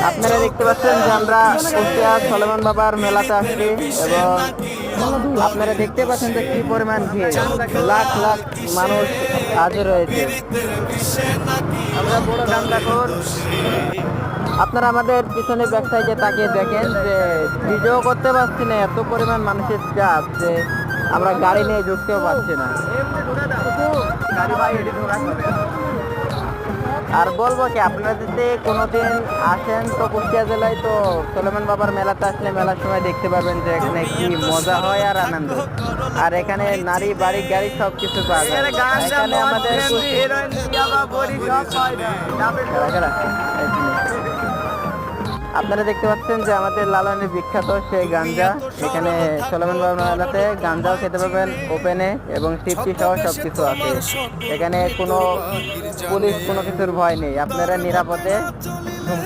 আপনারা দেখতে পাচ্ছেন যে আমরা কুষ্টিয়া সলেমান বাবার মেলাতে আসছি এবং আপনারা দেখতে পাচ্ছেন যে কি পরিমাণ ভিড়, লাখ লাখ মানুষ আজও রয়েছে। আমরা বড় গান্দাখোর। আপনারা আমাদের পিছনে ব্যাক সাইডে তাকিয়ে দেখেন যে ভিডিও করতে পারছি না, এত পরিমাণ মানুষের চাপ যে আমরা গাড়ি নিয়ে ঢুকতেও পারছি না। আর বলবো কি, আপনারা যদি কোনোদিন আসেন তো কুষ্টিয়া জেলায়, তো সলেমান বাবার মেলাতে আসলে মেলার সময় দেখতে পাবেন যে এখানে কি মজা হয় আর আনন্দ। আর এখানে নারী বাড়ি গাড়ি সব কিছু পাওয়া যায়। এখানে আমাদের আপনারা দেখতে পাচ্ছেন যে আমাদের লালনের বিখ্যাত সেই গাঞ্জা। এখানে সলেমান বাবার মেলাতে গাঞ্জাও খেতে পাবেন ওপেনে এবং টিপটি সহ সবকিছু আছে। এখানে কোনো পুলিশ কোনো কিছুর ভয় নেই, আপনারা নিরাপদে